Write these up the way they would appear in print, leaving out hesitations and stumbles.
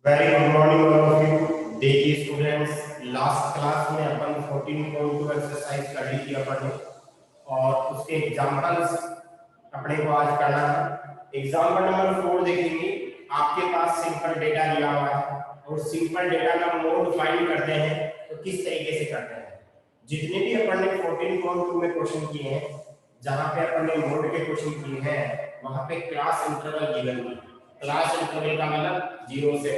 Very good morning all of you. देखिए students, last class में अपन 14.2 exercise कर ली थी अपन ने, और उसके एग्जांपल्स अपने को आज करना है। एग्जांपल नंबर 4 देखेंगे। आपके पास सिंपल डेटा दिया हुआ है और सिंपल डेटा का मोड फाइंड करते हैं तो किस तरीके से करते हैं। जितने भी अपन ने 14.2 में क्वेश्चन किए हैं, जहां पे अपन ने मोड के क्वेश्चन किए हैं, वहां पे क्लास इंटरवल गिवन है। क्लास इंटरवल का मतलब 0 से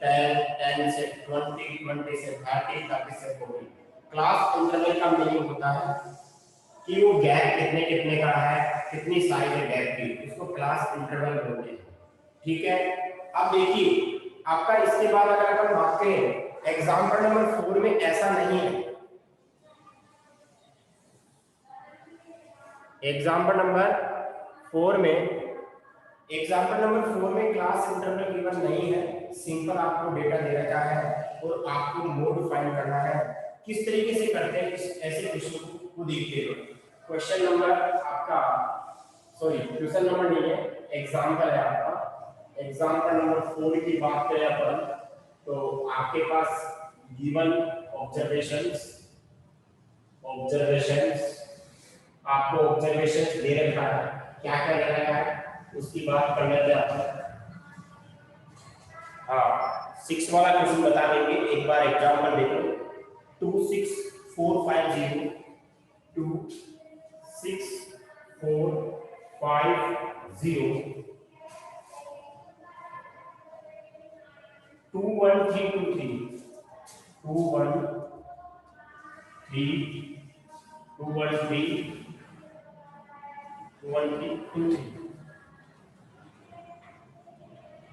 10, 10 से 20, 20 से 30, 30 से 40। क्लास इंटरवल का मीनिंग होता है कि वो गैप कितने कितने का है, कितनी साइज है गैप की, इसको क्लास इंटरवल बोलते हैं। ठीक है। अब देखिए आपका इसके बाद अगर अपन बात करें, एग्जांपल नंबर 4 में ऐसा नहीं है। एग्जांपल नंबर 4 में क्लास इंटरवल गिवन नहीं है। सिंपल आपको डेटा दे रखा है और आपको मोड फाइंड करना है। किस तरीके से करते हैं ऐसे क्वेश्चन को देखते हो। क्वेश्चन नंबर आपका, सॉरी क्वेश्चन नंबर नहीं है, एग्जांपल है आपका। एग्जांपल नंबर 4 की बात करें अपन, तो आपके पास गिवन ऑब्जर्वेशंस आपको ऑब्जर्वेशंस दे रखा है। क्या क्या दे रखा है उसकी बात कर लेते हैं अपन। हाँ, 6 वाला क्वेश्चन बता देंगे, एक बार एग्जांपल देखो। 26450 26450 213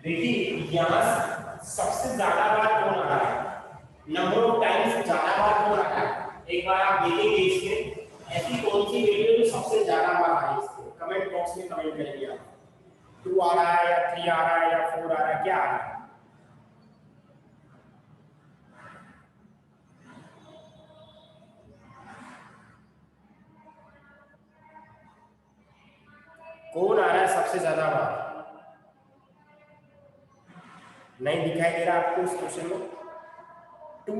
देखिए यहाँ सबसे ज्यादा बार कौन आ रहा है, नंबर ऑफ टाइम्स ज्यादा बार कौन आ रहा है। एक बार आप देखेंगे इसमें ऐसी कौन सी वैल्यू जो सबसे ज्यादा बार आ रही है, इसको कमेंट बॉक्स में कमेंट करेंगे आप। 2 आ रहा है या 3 आ रहा है या 4 आ रहा है, क्या आ रहा है। कौन आ रहा है सबसे ज्यादा बार, नहीं दिखाई दे रहा आपको इस क्वेश्चन में। 2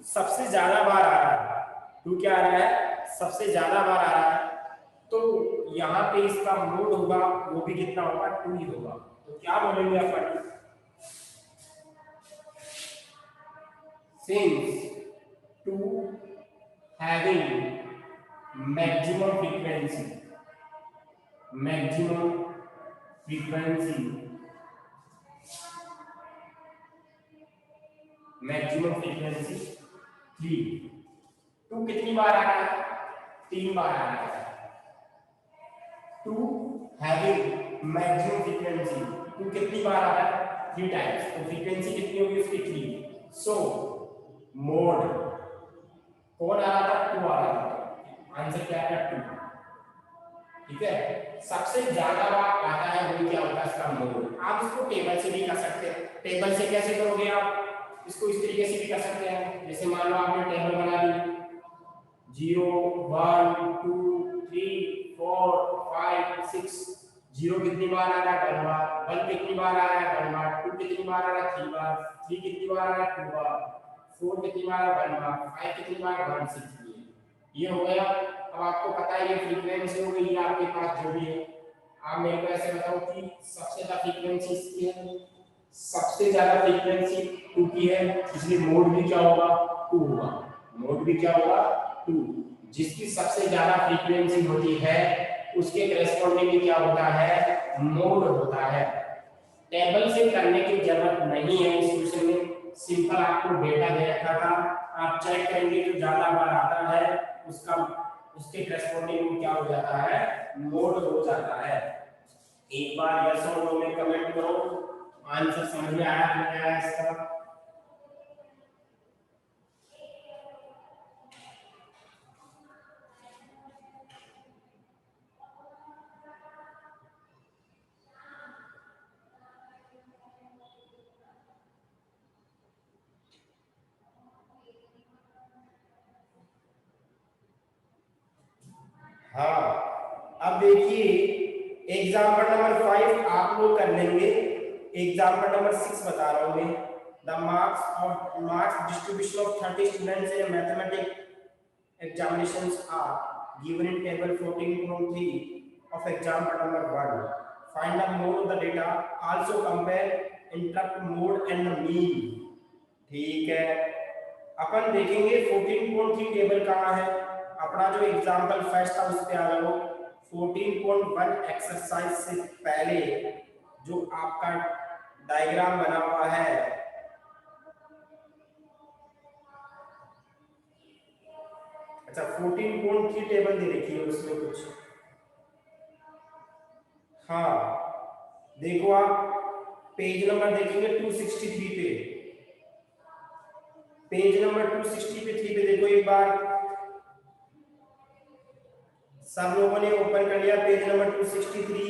सबसे ज्यादा बार आ रहा है। 2 क्या आ रहा है, सबसे ज्यादा बार आ रहा है। तो यहाँ पे इसका मोड होगा वो भी कितना होगा, 2 ही होगा। तो क्या बोलेंगे अपन, since 2 having maximum frequency maximum frequency 3। 2 कितनी बार आ रहा है, 3 बार आ रहा है। 2 हैविंग मैक्सिमम फ्रीक्वेंसी, 2 कितनी बार आ रहा है, 3 टाइम्स। तो फ्रीक्वेंसी कितनी होगी उसकी, 3। सो मोड कौन आ रहा था, 2 आ रहा था। आंसर क्या है, 2। ठीक है। सबसे ज्यादा बार आता है वो क्या होता है, इसका मोड। आप इसको टेबल से भी कर सकते हैं। टेबल से कैसे करोगे आप, इसको इस तरीके से भी कर सकते हैं। जैसे मान लो आपने टेबल बना ली, 0 1 2 3 4 5 6। 0 कितनी बार आ रहा है, 1 बार। 1 कितनी बार आ रहा है, 1 बार। 2 कितनी बार आ रहा है, 3 बार। 3 कितनी बार आ रहा है, 2 बार। 4 कितनी बार आ रहा है, 1 बार। 5 कितनी बार, 1 6। ये हो गया। अब आपको पता है ये फ्रीक्वेंसी हो गई आपके पास जो भी है। आप मेरे को ऐसे बताओ कि सबसे ज्यादा फ्रीक्वेंसी इसकी है, सबसे ज्यादा फ्रीक्वेंसी 2 की है, इसलिए मोड भी क्या होगा, 2 होगा। मोड भी क्या होगा, 2। जिसकी सबसे ज्यादा फ्रीक्वेंसी होती है उसके करेस्पॉन्डिंग क्या होता है, मोड होता है। टेबल से करने की जरूरत नहीं है इस क्वेश्चन में। सिंपल आपको डेटा दे रखा था, आप चेक करेंगे जो ज्यादा बार आता है उसका उसके करेस्पॉन्डिंग क्या हो जाता है, मोड हो जाता है। एक बार यस और नो में कमेंट करो, आंसर समझ में आया नहीं आया इसका। हाँ, अब देखिए एग्जाम्पल नंबर 5 आप लोग कर लेंगे। एग्जाम्पल नंबर 6 बता रहा हूँ मैं। The marks distribution of 30 students in mathematics examinations are given in table 14.3 of example number 1. Find the mode of the data, also compare interrupt mode and the mean. ठीक है, अपन देखेंगे 14.3 टेबल कहाँ है। अपना जो एग्जाम्पल फर्स्ट था उस पे आ जाओ। 14.1 एक्सरसाइज से पहले जो आपका डायग्राम बना हुआ है, अच्छा 14.3 टेबल दे रखी है उसमें कुछ, हाँ देखो आप पेज नंबर देखेंगे 263 पे, पेज नंबर 263 पे देखो एक बार, सब लोगों ने ओपन कर लिया पेज नंबर 263।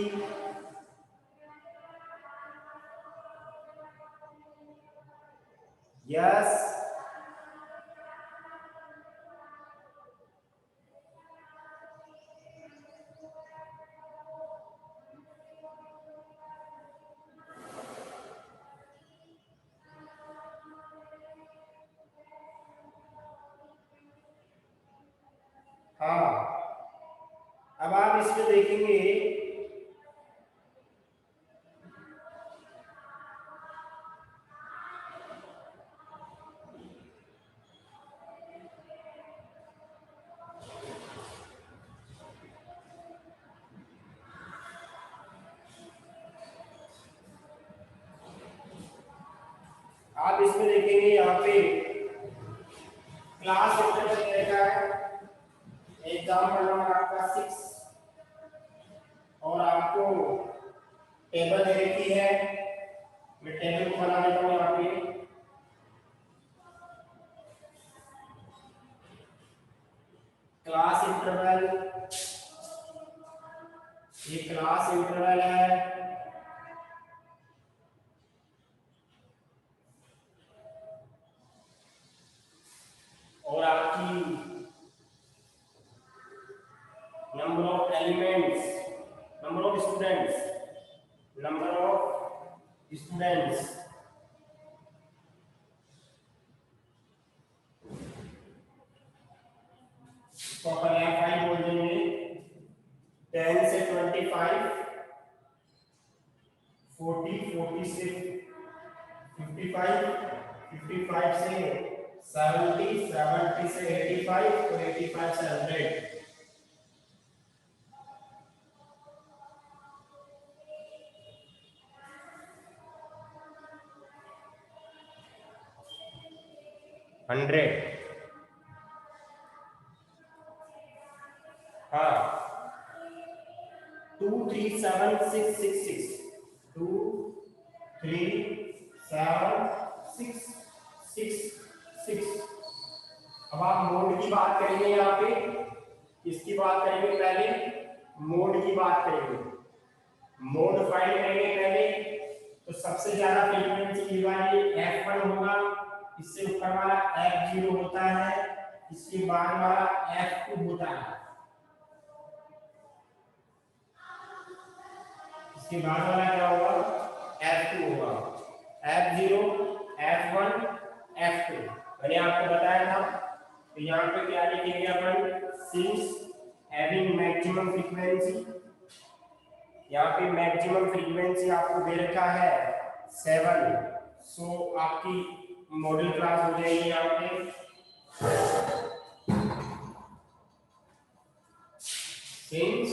यस, हाँ अब आप इसमें देखेंगे आप इसमें देखेंगे यहाँ पे क्लास इंटरवल रहेगा, एग्जाम्पल नंबर आपका 6 और आपको टेबल दे रखी है। मैं टेबल को बना देता हूँ यहाँ पे। क्लास इंटरवल, ये क्लास इंटरवल है, और आपकी number of elements, number of students, number of students, तो अपन यहाँ 5 बोल देंगे। 10 से 25, 40, 40 से 55, 55 से 70, 70 से 85 और 85 से 100। हाँ 2 3 7 6 6 6 2 3 7 6 6 6। अब आप मोड की बात करेंगे, यहाँ पे किसकी बात करेंगे, पहले मोड की बात करेंगे। मोड फाइंड करेंगे पहले, तो सबसे ज्यादा फ्रीक्वेंसी वाली F1 होगा, इससे ऊपर वाला F0 होता है, इसके बाद वाला F2 होता है, इसके बाद वाला क्या होगा, F2 होगा। F0, F1, F2 मैंने आपको बताया था। तो यहाँ पे क्या लिखेंगे अपन, सिंस हैविंग मैक्सिमम फ्रीक्वेंसी, यहाँ पे मैक्सिमम फ्रीक्वेंसी आपको दे रखा है 7, सो आपकी मॉडल क्लास हो जाएगी यहाँ पे since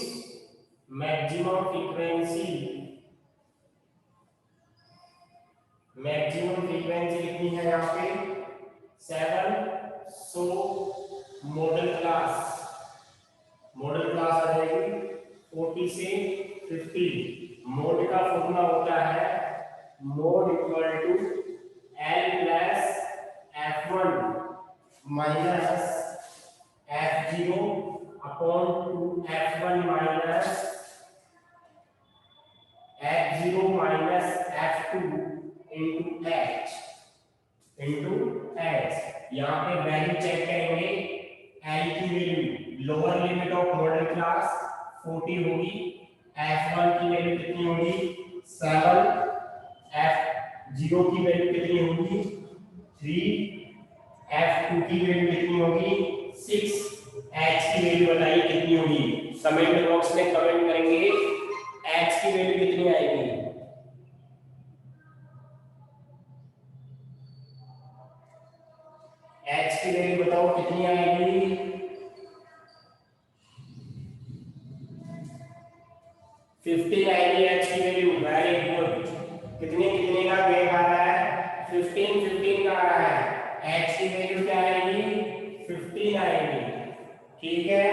maximum frequency, maximum frequency कितनी है यहाँ पे 7, सो मॉडल क्लास आ जाएगी 40 से 50। मोड का फॉर्मूला होता है mode equal to L plus F1 minus F0 upon 2F1 minus F0 minus F2 into H। यहाँ पे वैल्यू चेक करेंगे, L की value lower limit of model class 40 होगी, F1 की वैल्यू कितनी होगी 7, F0 की वैल्यू कितनी होगी 3, F2 की वैल्यू कितनी होगी 6, H की वैल्यू बताइए कितनी होगी, कमेंट बॉक्स में कमेंट करेंगे H की वैल्यू कितनी आएगी। H की वैल्यू बताओ कितनी आएगी 15 आएगी H की वैल्यू। वेरी गुड, कितने कितने का गैप आ रहा है 15 15 का आ रहा है। H की वैल्यू क्या आएगी 15 आएगी। ठीक है,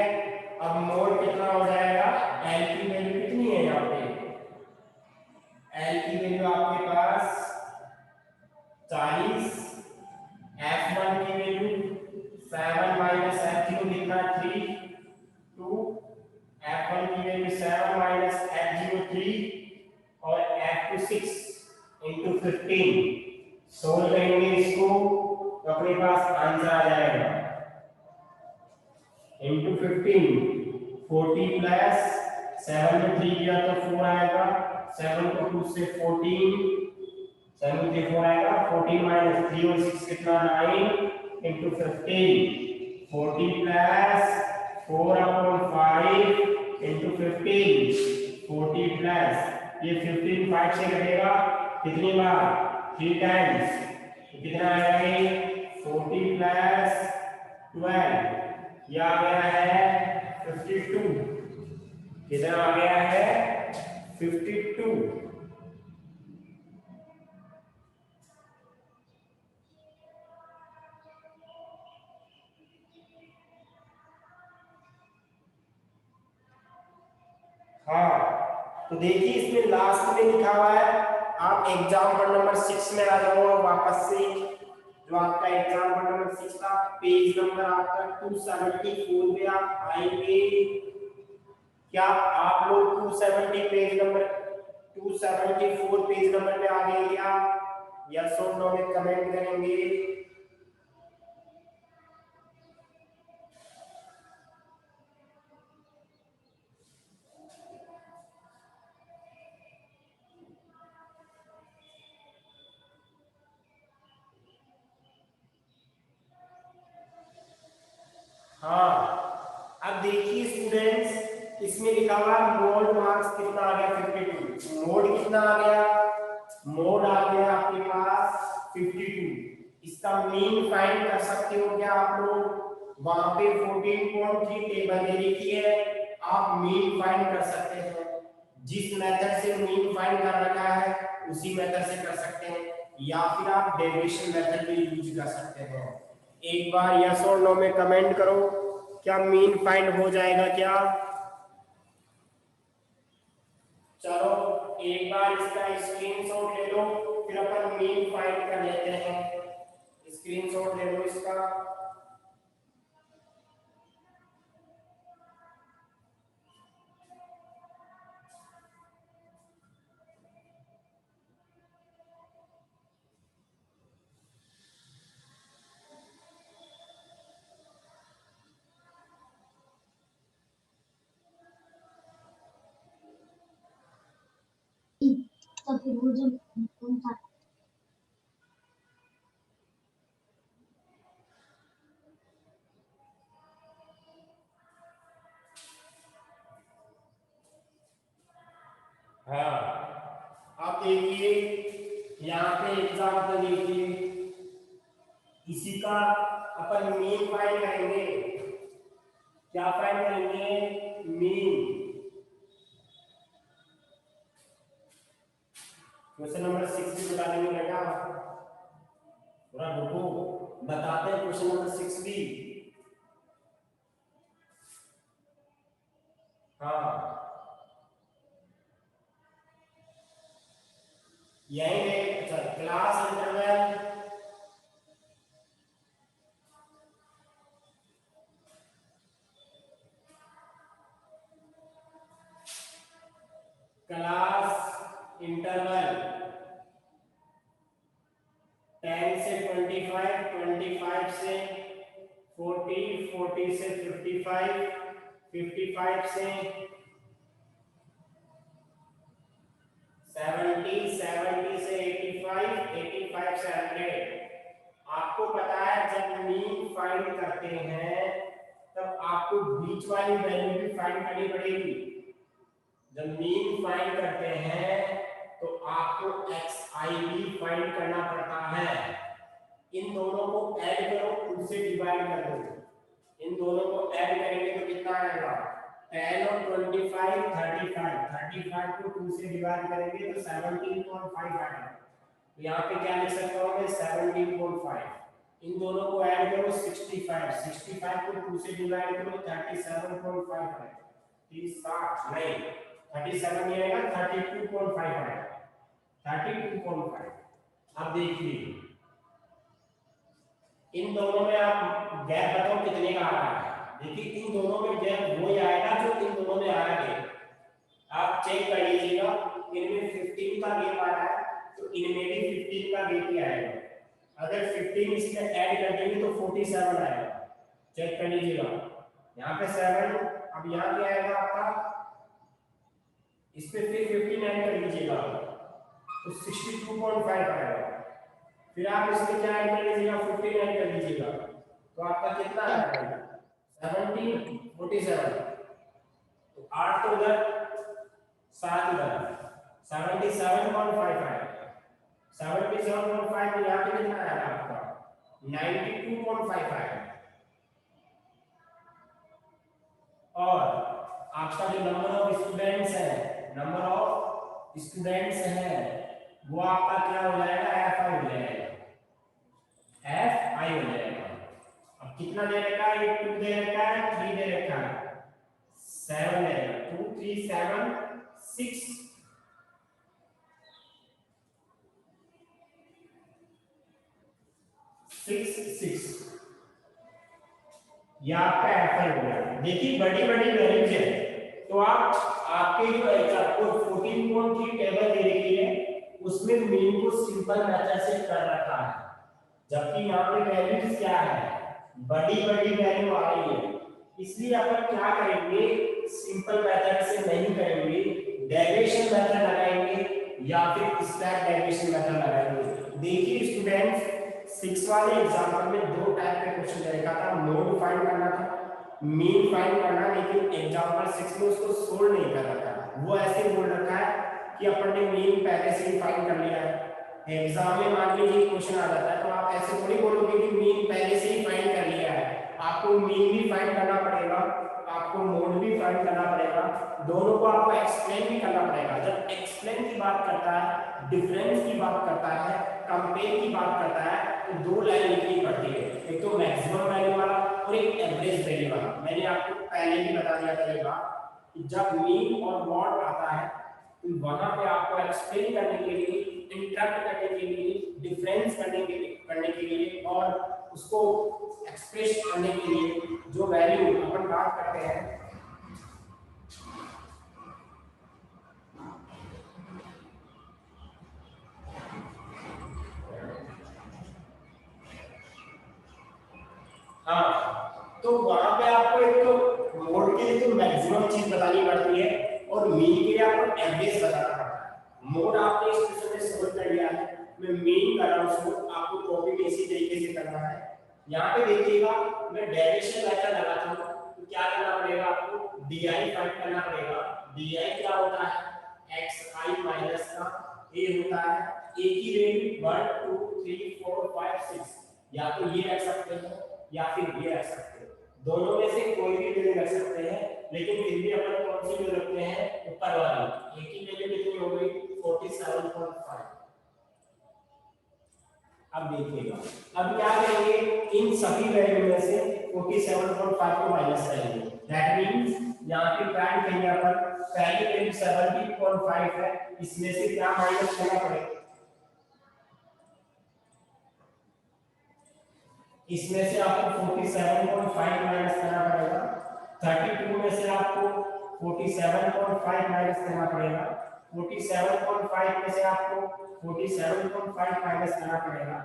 अब मोड कितना हो जाएगा, L की वैल्यू कितनी है यहाँ पे, L की वैल्यू आपके पास 40, F1 की वैल्यू 7 माइनस F0 कितना 3 2, F1 की वैल्यू 7 माइनस F0 3 और F2 6 इंटू 15 सोल्व करेंगे इसको तो अपने पास आंसर आ जाएगा इंटू 15 40 प्लस 7 में 3 गया तो 4 आएगा, 7 को 2 से 14, 7 से 4 आएगा, 14 माइनस 3 और 6 कितना 9 into 15 40 plus 4 upon 5 into 15 40 plus ये 15 5 से कटेगा कितनी बार 3 टाइम्स तो कितना आएगा ये 40 प्लस 12 ये आ गया है 52, कितना आ गया है 52। हाँ तो देखिए इसमें लास्ट में लिखा हुआ है, आप एग्जाम्पल नंबर 6 में आ जाओ वापस से, जो आपका एग्जाम्पल नंबर 6 था पेज नंबर आपका 274 पे आप आएंगे। क्या आप लोग 270 पेज नंबर 274 पेज नंबर पे आ गए क्या, यस और नो में कमेंट करेंगे। हाँ अब देखिए स्टूडेंट्स इसमें लिखा हुआ मोड मार्क्स कितना आ गया 52, मोड कितना आ गया, मोड आ गया आपके पास 52। इसका मीन फाइंड कर सकते हो क्या आप लोग, वहां पे 14.3 टेबल दे रखी है, आप मीन फाइंड कर सकते हैं, जिस मेथड से मीन फाइंड कर रखा है उसी मेथड से कर सकते हैं, या फिर आप डेरिवेशन मेथड भी यूज कर सकते हैं। एक बार यस और नो में कमेंट करो, क्या मीन फाइंड हो जाएगा क्या। चलो एक बार इसका स्क्रीनशॉट ले लो फिर अपन मीन फाइंड कर लेते हैं, स्क्रीनशॉट ले लो इसका। तो फिर वो जब कौन सा हाँ आप देखिए यहाँ पे एग्जाम्पल देखिए, इसी का अपन मीन फाइंड करेंगे, क्या फाइंड करेंगे मीन। क्वेश्चन नंबर 6 भी बता देंगे बेटा, थोड़ा रुको बताते हैं क्वेश्चन नंबर 6 भी। हाँ यही में अच्छा क्लास इंटरवल क्लास इंटरवल 10 से 25, 25 से 40, 40 से 55, 55 से 70, 70 से 25 से 100। आपको पता है जब मीन फाइंड करते हैं तब आपको बीच वाली वैल्यू भी फाइंड करनी पड़ेगी। जब मीन फाइंड करते हैं तो आपको xi भी फाइंड करना पड़ता है। इन दोनों को ऐड करो, 2 से डिवाइड कर दो। इन दोनों को ऐड करेंगे तो कितना आएगा? 10 और 25 35। 35 को 2 से डिवाइड करेंगे तो 17.5 आएगा। तो यहाँ पे क्या लिख सकता हूँ मैं? 17.5। इन दोनों को ऐड करो 65। 65 को 2 से डिवाइड करो 37.5 आएगा। 30 नहीं 37 नहीं आएगा, 32.5 आएगा। 32.5। अब देखिए इन दोनों में आप गैप बताओ कितने का आ रहा है। देखिए इन दोनों में गैप वो ही आएगा जो इन दोनों में आ रहा है। आप चेक कर लीजिएगा, इनमें 15 का गैप आ रहा है तो इनमें भी 15 का गैप ही आएगा। अगर 15 इसमें ऐड कर देंगे तो 47 आएगा। चेक कर लीजिएगा, यहाँ पे 7, अब यहाँ क्या आएगा आपका? इस पे फिर 15 ऐड कर लीजिएगा तो 62.5 आएगा। फिर आप इसमें क्या ऐड कर लीजिएगा? 15 ऐड कर लीजिएगा तो आपका कितना आएगा? 47। तो 8 तो उधर, 7 इधर, 77.5 आएगा। 77.5 यहाँ पे कितना आएगा आपका? 92.5 आएगा। और आपका जो नंबर ऑफ स्टूडेंट्स है वो आपका क्या हो जाएगा? fi हो जाएगा। fi हो जाएगा। अब कितना दे रखा है? 2 दे रखा है, 3 दे रखा है, 7 देगा। 2 3 7 6 6 ये आपका fi हो गया। देखिए बड़ी बड़ी वैल्यूज है तो आपके जो आपको 14.3 टेबल दे रखी है उसमें मीन को सिंपल मेथड से कर रखा है, जबकि यहाँ पे वैल्यूज क्या है? बड़ी बड़ी वैल्यू आ रही है। इसलिए अपन क्या करेंगे? सिंपल मेथड से नहीं करेंगे, डेविएशन मेथड लगाएंगे या फिर स्टैक डेविएशन मेथड लगाएंगे। देखिए स्टूडेंट्स 6 वाले एग्जांपल में 2 टाइप के क्वेश्चन दे रखा था, मोड फाइंड करना था, मीन फाइंड करना, लेकिन एग्जांपल 6 में उसको सोल्व नहीं कर रखा है। वो ऐसे बोल रखा है कि अपन ने मीन पहले से ही फाइंड कर लिया है। एग्जाम में मान लीजिए क्वेश्चन आ जाता है तो आप ऐसे थोड़ी बोलोगे कि मीन पहले से ही फाइंड कर लिया है। आपको मीन भी फाइंड करना पड़ेगा, आपको मोड भी फाइंड करना पड़ेगा, दोनों को आपको एक्सप्लेन भी करना पड़ेगा। जब एक्सप्लेन की बात करता है, डिफरेंस की बात करता है, कंपेयर की बात करता है तो 2 लाइन लिखनी पड़ती है, एक तो मैक्सिमम वैल्यू वाला और एक एवरेज वैल्यू वाला। मैंने आपको पहले भी बता दिया था ये बात कि जब मीन और मॉड आता है तो वहां पे आपको एक्सप्लेन करने के लिए, इंटरप्ट करने के लिए, डिफरेंस करने के लिए और उसको एक्सप्रेस करने के लिए जो वैल्यू अपन बात करते हैं हाँ, तो वहां पे आपको एक तो मोड के लिए तो मैक्सिमम चीज बतानी पड़ती है और मीन के लिए आपको एवरेज बताना पड़ता है। मोड आपने इस क्वेश्चन में सोल्व कर लिया है, मैं मीन कर रहा हूं, सोल्व आपको कॉपी इसी तरीके से करना है। यहाँ पे देखिएगा मैं डेरिवेशन मेथड लगाता हूँ तो क्या करना पड़ेगा? आपको di फाइंड करना पड़ेगा। di क्या होता है? xi माइनस का a होता है, a की वैल्यू 1 2 3 4 5 6 या तो ये रख सकते हैं या फिर ये रख सकते हैं, दोनों में से कोई भी वैल्यू रख सकते हैं, लेकिन फिर भी अपन कौन सी वैल्यू रखते हैं? ऊपर वाली। a की वैल्यू कितनी हो गई? 47.5। अब देखिएगा, अब क्या करेंगे? इन सभी वैल्यू में से 47.5 को माइनस करेंगे। दैट मींस यहाँ पे क्या करेंगे अपन? पहली वैल्यू 70.5 है, इसमें से क्या माइनस करना पड़ेगा? इसमें से आपको 47.5 माइनस करना पड़ेगा। 32 में से आपको 47.5 माइनस करना पड़ेगा। 47.5 में से आपको 47.5 माइनस करना पड़ेगा।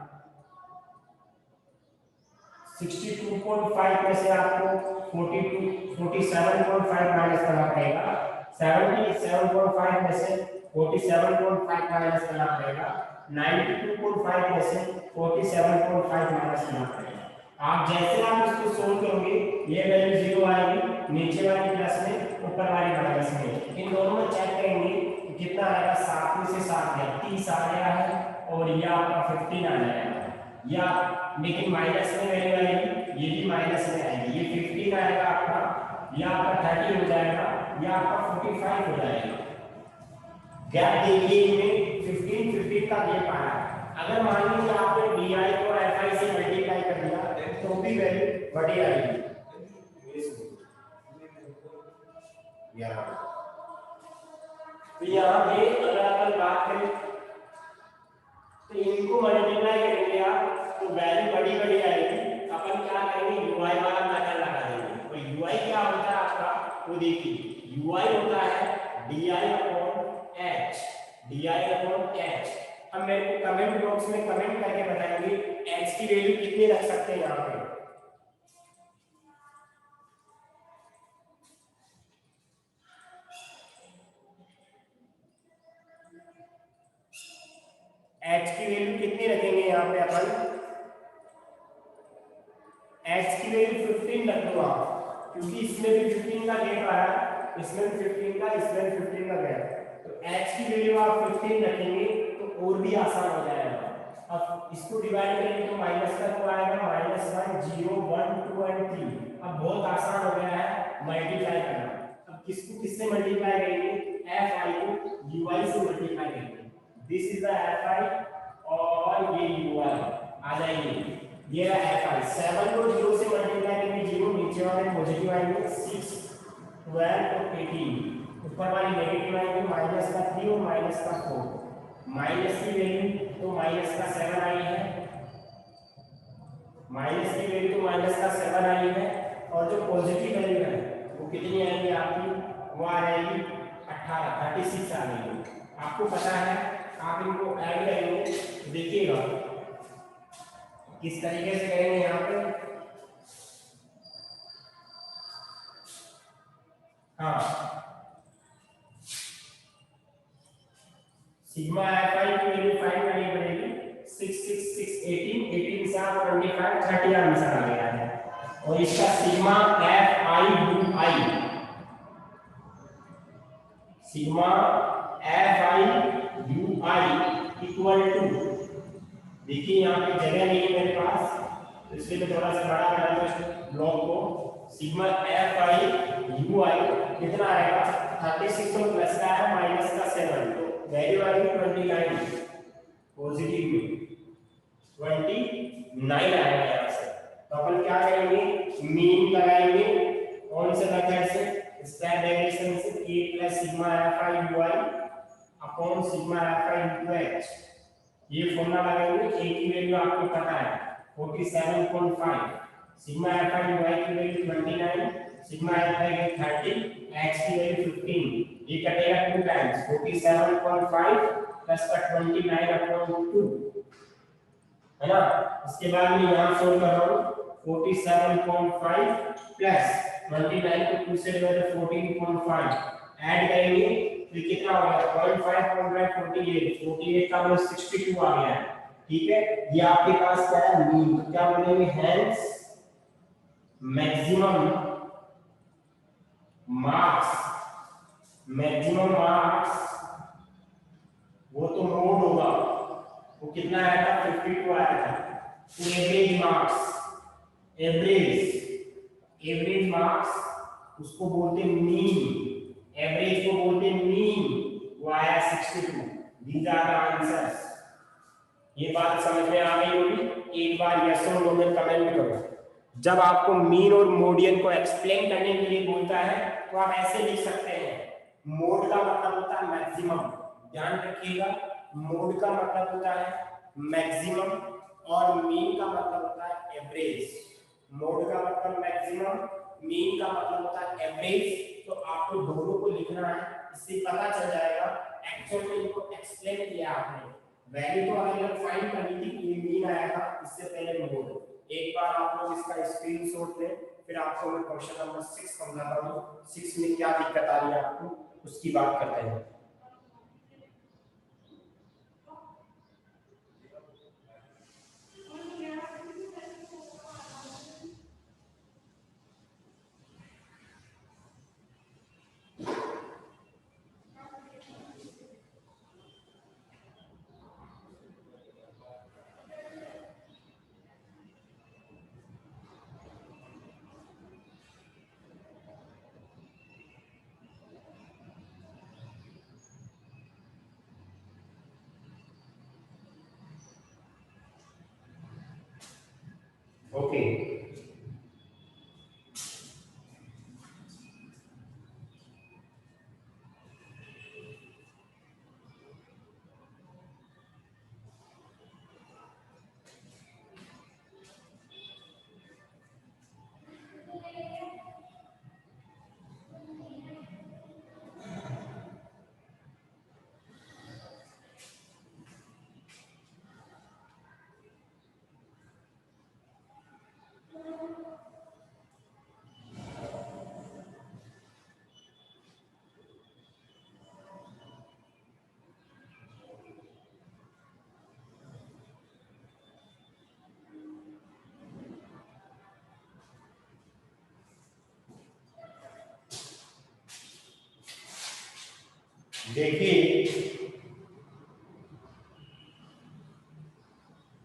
62.5 में से आपको 47.5 माइनस करना पड़ेगा। 77.5 में से 47.5 माइनस करना पड़ेगा। 92.5 में से 47.5 माइनस करना पड़ेगा। आप जैसे आप इसको सोल्व करोगे ये वैल्यू 0 आएगी, नीचे वाली प्लस में ऊपर वाली माइनस में। इन दोनों में चेक करेंगे कि कितना आएगा। 7 में से 7 गया 30 आ गया है और ये आपका 15 आ जाएगा, या लेकिन माइनस में वैल्यू आएगी, ये भी माइनस में आएगी। ये 15 आएगा आपका, ये आपका 30 हो जाएगा, ये आपका 45 हो जाएगा। गैप देखिए इनमें 15 15 का गैप आया। अगर मान लीजिए आपने DI को FI से मल्टीप्लाई कर दिया तो भी वैल्यू बढ़ी आएगी। तो यहाँ पे अगर अपन बात करें तो इनको मल्टीप्लाई करेंगे आप तो वैल्यू बड़ी बड़ी आएगी। अपन क्या करेंगे, UI वाला मेथड लगा देंगे। और UI क्या होता है आपका, वो देखिए UI होता है DI upon H, DI upon H। अब मेरे को कमेंट बॉक्स में कमेंट करके बताएंगे H की वैल्यू कितनी रख सकते हैं यहाँ पे। H की वैल्यू कितनी रखेंगे यहाँ पे अपन, H की वैल्यू 15 रख दो आप, क्योंकि इसमें भी 15 का गैप आया, इसमें भी 15 का, इसमें भी 15 का गैप। तो H की वैल्यू आप 15 रखेंगे तो और भी आसान हो जाएगा। अब इसको डिवाइड करेंगे तो माइनस का तो आएगा -1 0 1 2 और 3। अब बहुत आसान हो गया है मल्टीप्लाई करना। अब किसको किससे मल्टीप्लाई करेंगे, FI को UI से मल्टीप्लाई करेंगे। दिस इज द FI और ये UI आ जाएंगे। ये रहा FI, 7 को 0 से मल्टीप्लाई करेंगे, 0 नीचे वाले पॉजिटिव आएंगे, 6 12 और 18, ऊपर वाली नेगेटिव आएंगे, माइनस का 3 और माइनस का 4। माइनस की वैल्यू तो माइनस का 7 आई है, माइनस की वैल्यू तो माइनस का 7 आई है। और जो पॉजिटिव वैल्यू है वो कितनी आएगी आपकी, वो आ जाएगी 18 36 आ गई। आपको पता है, आप इनको ऐड करेंगे तो देखिएगा किस तरीके से करेंगे यहाँ पे। हाँ, सिग्मा FI की वैल्यू फाइंड करनी पड़ेगी। 6 6 6 18 18 से आप 25 30 आंसर आ गया है। और इसका sigma FI UI, sigma FI UI equal to, देखिए यहाँ पे जगह नहीं है मेरे पास तो इसलिए मैं थोड़ा सा बड़ा बना दूं ब्लॉक को। सिग्मा FI UI कितना आएगा, 36 तो प्लस का है, माइनस का 7, तो वैल्यू आएगी 29, पॉजिटिव में 29 आएगा यहाँ से। तो अपन क्या करेंगे, मीन लगाएंगे कौन से मेथड से, स्क्वायर डेरिवेशन से, a plus sigma FI UI upon sigma FI into H। ये फॉर्मूला लगाएंगे। a की वैल्यू आपको पता है 47.5, सिग्मा FI UI की वैल्यू 29, सिग्मा FI की 30, H की वैल्यू 15। ये कटेगा 2 टाइम्स, 47.5 प्लस का 29/2 है ना। इसके बाद में यहाँ सोल्व कर रहा हूँ, 47.5 प्लस 29 को 2 से डिवाइड 14.5 ऐड करेंगे तो कितना हो गया, 0.5 48 का मतलब 62 आ गया है। ठीक है, ये आपके पास क्या है, मीन। तो क्या बोलेंगे, hence maximum marks, maximum marks वो तो मोड होगा, वो कितना आया था, 52 आया था। तो एवरेज मार्क्स, एवरेज मार्क्स उसको बोलते हैं मीन, एवरेज को बोलते हैं मीन, वो आया 62। These are the answers. ये बात समझ में आ गई होगी। एक बार यस और नो में कमेंट करो। जब आपको मीन और मोडियन को एक्सप्लेन करने के लिए बोलता है तो आप ऐसे लिख सकते हैं, मोड का मतलब होता है मैक्सिमम, ध्यान रखिएगा, मोड का मतलब होता है मैक्सिमम और मीन का मतलब होता है एवरेज। मोड का मतलब मैक्सिमम, मीन का मतलब होता है एवरेज। तो आपको दोनों को लिखना है, इससे पता चल जाएगा एक्चुअल में इनको एक्सप्लेन किया आपने। वैल्यू तो अगर फाइंड करनी थी, ये मीन आया था, इससे पहले मोड। एक बार आप लोग इसका स्क्रीनशॉट लें, फिर आपको मैं क्वेश्चन नंबर 6 समझाता हूँ। 6 में क्या दिक्कत आ रही है आपको, उसकी बात करते हैं। ओके। देखिए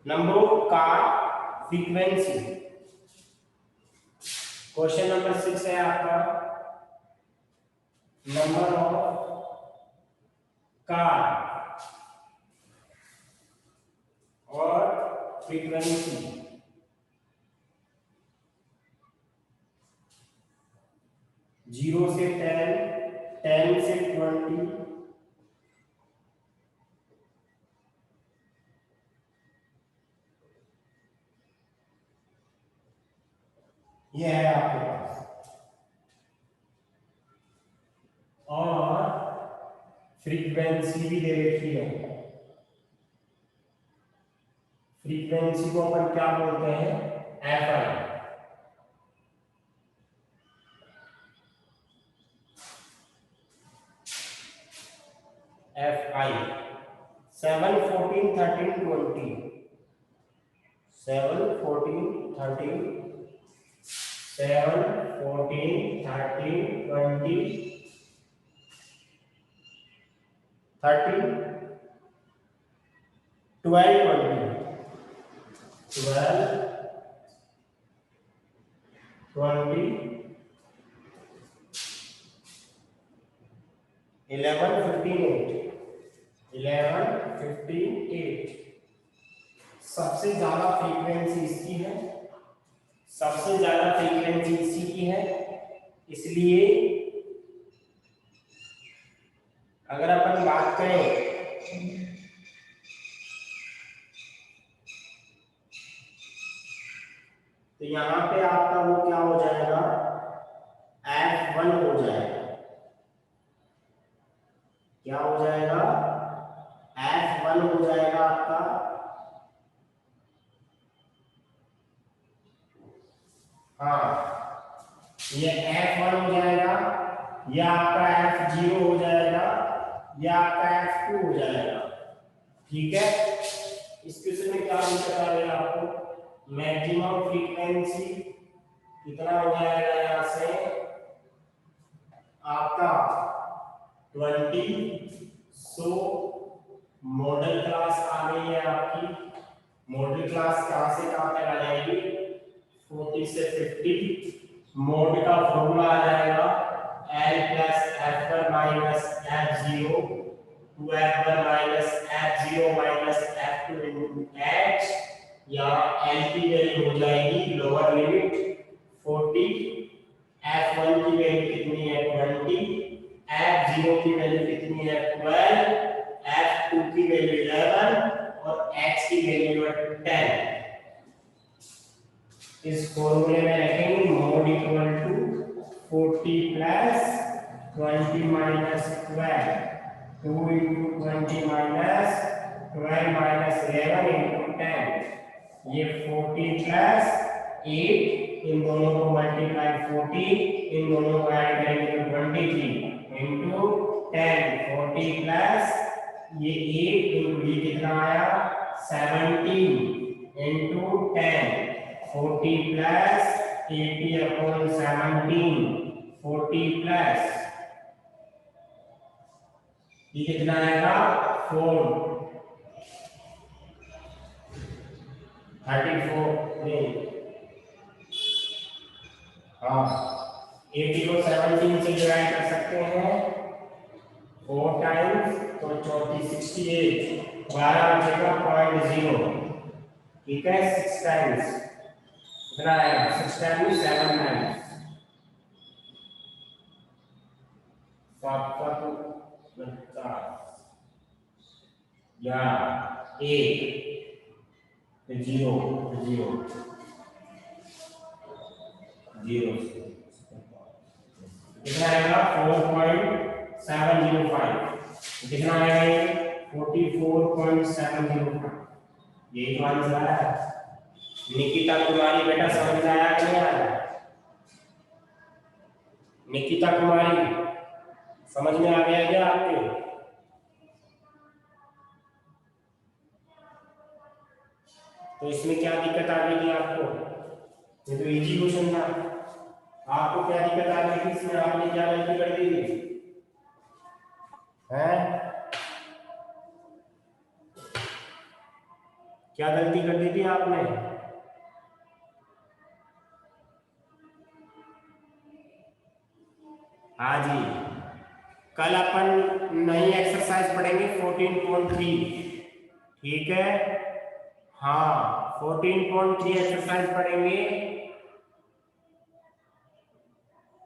नंबरों का फ्रीक्वेंसी, क्वेश्चन नंबर 6 है आपका, नंबर ऑफ कार और फ्रीक्वेंसी। 0 से 10, 10 से 20, ये है आपके पास। और फ्रीक्वेंसी भी दे रखी है। फ्रीक्वेंसी को अपन क्या बोलते हैं? F I. 7, 14, 13, 20, 7, 14, 13, 7, 14, 13, 20, 13, 12, 20, 11, 15, 8। सबसे ज्यादा फ्रीक्वेंसी इसकी है, सबसे ज्यादा फ्रीक्वेंसी इसी की है। इसलिए अगर अपन बात करें तो यहां पे आपका वो क्या हो जाएगा? F1 हो जाएगा। क्या हो जाएगा? F1 हो जाएगा आपका। हाँ, ये F1 हो जाएगा, ये आपका F0 हो जाएगा, ये आपका F2 हो जाएगा। ठीक है, इस क्वेश्चन में क्या बता रहे हैं आपको? मैक्सिमम फ्रीक्वेंसी कितना हो जाएगा? यहां से आपका 20। सो मॉडल क्लास आ गई है आपकी। मॉडल क्लास कहां से कहां तक आ जाएगी? 40 से 50। मोड का फॉर्मूला आ जाएगा L plus F1 minus F0 two F1 minus F0 minus F2 into H, या L की वैल्यू हो जाएगी लोअर लिमिट 40, F1 की वैल्यू कितनी है? 20, F0 की वैल्यू कितनी है? 12, F2 की वैल्यू 11 और H की वैल्यू है 10। इस फॉर्मूले में रखेंगे mode equal to 40 plus 20 minus 12, 2 into 20 minus 12 minus 11 into 10। ये 40 प्लस 8, इन दोनों को मल्टीप्लाई 40, इन दोनों को ऐड करेंगे तो 23 इंटू 10। 40 प्लस ये 8 इंटू ये कितना आया? 17 इंटू 10। 40 प्लस 80 अपॉन 17, 40 प्लस ये कितना आएगा? 4, 34 नहीं, हाँ 80 को 17 से डिवाइड कर सकते हैं 4 टाइम्स, तो 34 68, 12 बचेगा 0.0। ठीक है, 6 टाइम्स कितना आएगा 6 टाइम्स 7 टाइम्स 7 का तो 50 या 1 फिर 0 फिर 0 0 कितना आएगा 4.705 कितना आएगा 44.705 यही तो आंसर है। निकिता कुमारी बेटा समझ में आया कि नहीं आया? निकिता कुमारी समझ में आ गया क्या आपके? तो इसमें क्या दिक्कत आ गई थी आपको? ये तो इजी क्वेश्चन था। आपको क्या दिक्कत आ गई थी इसमें? आपने क्या गलती कर दी थी? हैं? क्या गलती कर दी थी आपने? हाँ जी, कल अपन नई एक्सरसाइज पढ़ेंगे 14.3। ठीक है, हाँ 14.3 एक्सरसाइज पढ़ेंगे।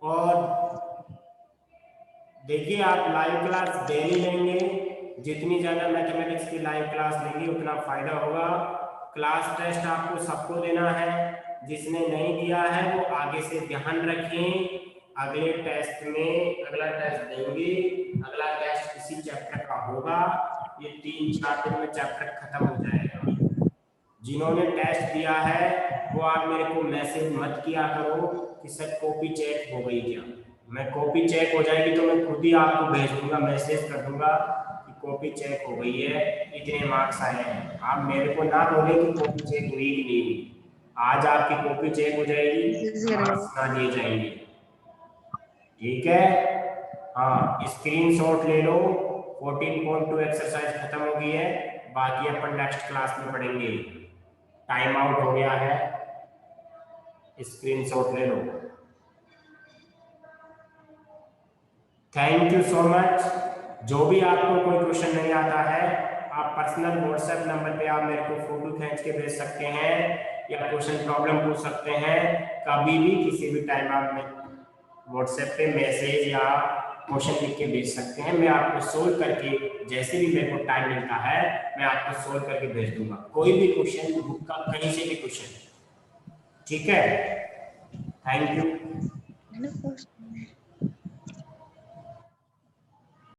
और देखिए आप लाइव क्लास डेली लेंगे, जितनी ज़्यादा मैथमेटिक्स की लाइव क्लास लेंगे उतना फायदा होगा। क्लास टेस्ट आपको सबको देना है, जिसने नहीं दिया है वो आगे से ध्यान रखें। अगले टेस्ट में अगला टेस्ट देंगे, अगला टेस्ट इसी चैप्टर का होगा। ये 3-4 दिन में चैप्टर खत्म हो जाएगा। जिन्होंने टेस्ट दिया है वो आप मेरे को मैसेज मत किया करो कि सर कॉपी चेक हो गई क्या। मैं कॉपी चेक हो जाएगी तो मैं खुद ही आपको भेज दूंगा, मैसेज कर दूंगा कि कॉपी चेक हो गई है, इतने मार्क्स आए हैं। आप मेरे को ना बोले कि कॉपी चेक हुई कि नहीं हुई। आज आपकी कॉपी चेक हो जाएगी, मार्क्स ना दिए जाएंगे। ठीक है, हाँ स्क्रीनशॉट ले लो। 14.2 एक्सरसाइज खत्म हो गई है, बाकी अपन नेक्स्ट क्लास में पढ़ेंगे। टाइम आउट हो गया है, स्क्रीनशॉट ले लो। Thank you so much. जो भी आपको कोई क्वेश्चन नहीं आता है आप पर्सनल व्हाट्सएप नंबर पे आप मेरे को फोटो खींच के भेज सकते हैं या क्वेश्चन प्रॉब्लम पूछ सकते हैं। कभी भी किसी भी टाइम आप व्हाट्सएप पे मैसेज या क्वेश्चन लिख के भेज सकते हैं। मैं आपको सोल्व करके जैसे भी मेरे को टाइम मिलता है मैं आपको सोल्व करके भेज दूंगा। कोई भी क्वेश्चन बुक का कहीं से भी क्वेश्चन, ठीक है। Thank you.